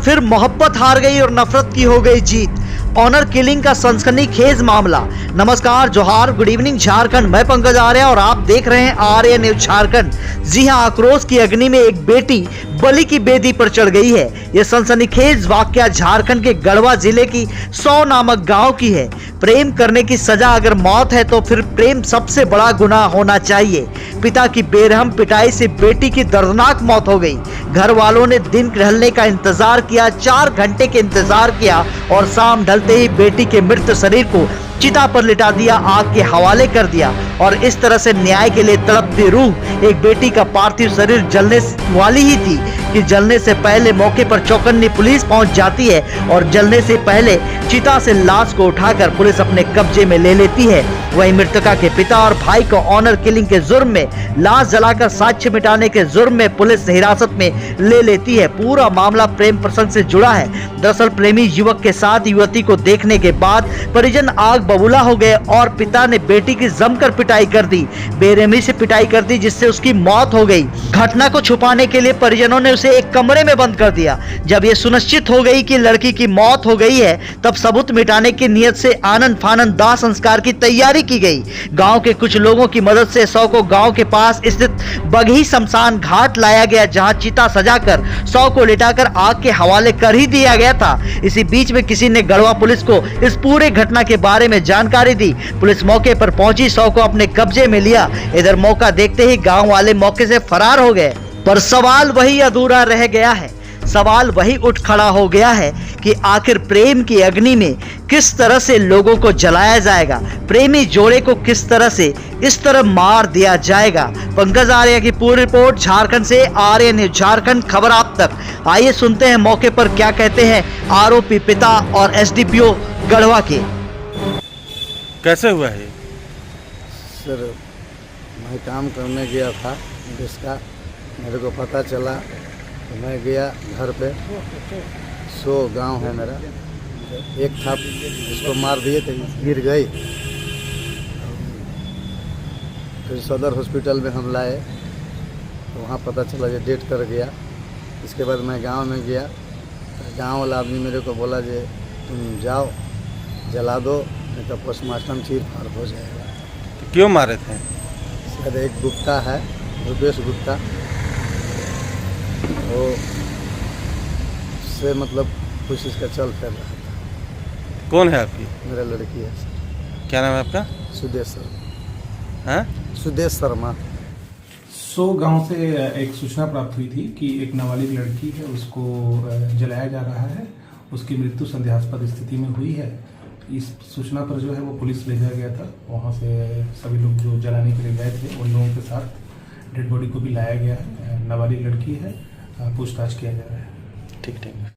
फिर मोहब्बत हार गई और नफरत की हो गई जीत। ऑनर किलिंग का सनसनीखेज मामला। नमस्कार, जोहार, गुड इवनिंग झारखंड। मैं पंकज आर्य और आप देख रहे हैं आर्य न्यूज झारखंड। जी हां, आक्रोश की अग्नि में एक बेटी बलि की बेदी पर चढ़ गई है। यह सनसनीखेज वाकया झारखंड के गढ़वा जिले की 100 नामक गांव की है। प्रेम करने की सजा अगर मौत है तो फिर प्रेम सबसे बड़ा गुनाह होना चाहिए। पिता की बेरहम पिटाई से बेटी की दर्दनाक मौत हो गई। घर वालों ने दिन ढलने का इंतजार किया, 4 घंटे के इंतजार किया और शाम ढलते ही बेटी के मृत शरीर को चिता पर लिटा दिया, आग के हवाले कर दिया। और इस तरह से न्याय के लिए तड़पती रूह एक बेटी का पार्थिव शरीर जलने वाली ही थी कि जलने से पहले मौके पर चौकन्नी पुलिस पहुंच जाती है और जलने से पहले चिता से लाश को उठाकर पुलिस अपने कब्जे में ले लेती है। वहीं मृतका के पिता और भाई को ऑनर किलिंग के जुर्म में लाश जलाकर साक्ष्य मिटाने के जुर्म में पुलिस हिरासत में ले लेती है। पूरा मामला प्रेम प्रसंग से जुड़ा है। दरअसल प्रेमी युवक के साथ युवती को देखने के बाद परिजन आग बबूला हो गए और पिता ने बेटी की जमकर पिटाई कर दी, बेरहमी से पिटाई कर दी, जिससे उसकी मौत हो गई। घटना को छुपाने के लिए परिजनों ने उसे एक कमरे में बंद कर दिया। जब यह सुनिश्चित हो गई कि लड़की की मौत हो गई है, तब सबूत मिटाने की नियत से आनन फानन दाह संस्कार की तैयारी की गई। गांव के कुछ लोगों की मदद से शव को गांव के पास स्थित बगही शमशान घाट लाया गया, जहां चिता सजाकर शव को लिटाकर आग के हवाले कर ही दिया गया था। इसी बीच में किसी ने गढ़वा पुलिस को इस पूरे घटना के बारे में जानकारी दी। पुलिस मौके पर पहुंची, शव को अपने कब्जे में लिया। इधर मौका देखते ही गांव वाले मौके से फरार हो गए। पर सवाल वही अधूरा रह गया है। सवाल वही उठ खड़ा हो गया है कि आखिर प्रेम की अग्नि में किस तरह से लोगों को जलाया जाएगा, प्रेमी जोड़े को किस तरह से इस तरह मार दिया जाएगा। पंकज आर्य की पूरी रिपोर्ट झारखंड से, आर्य न्यूज झारखंड, खबर आप तक। आइए सुनते हैं मौके पर क्या कहते हैं आरोपी पिता और एसडीपीओ गढ़वा के। कैसे हुआ है? सर, मैं काम करने गया था जिसका मेरे को पता चला तो मैं गया घर पे। 100 गांव है मेरा, एक था इसको मार दिए थे, गिर गई। फिर सदर हॉस्पिटल में हम लाए तो वहाँ पता चला ये डेथ कर गया। इसके बाद मैं गांव में गया, गांव वाला आदमी मेरे को बोला जे तुम जाओ जला दो, नहीं तो पोस्टमार्टम चीर फाड़ हो जाएगा। तो क्यों मारे थे? शायद एक गुप्ता है, रुपेश गुप्ता, वो से मतलब कुछ इसका चल फिर रहा था। कौन है आपकी? मेरा लड़की है सर। क्या नाम है आपका? सुदेश शर्मा। हैं? सुदेश शर्मा। 100 गांव से एक सूचना प्राप्त हुई थी कि एक नाबालिग लड़की है, उसको जलाया जा रहा है। उसकी मृत्यु संदेहास्पद स्थिति में हुई है। इस सूचना पर जो है वो पुलिस भेजा गया था। वहाँ से सभी लोग जो जलाने के लिए गए थे उन लोगों के साथ डेड बॉडी को भी लाया गया है। नाबालिग लड़की है, पूछताछ किया जा रहा है। ठीक।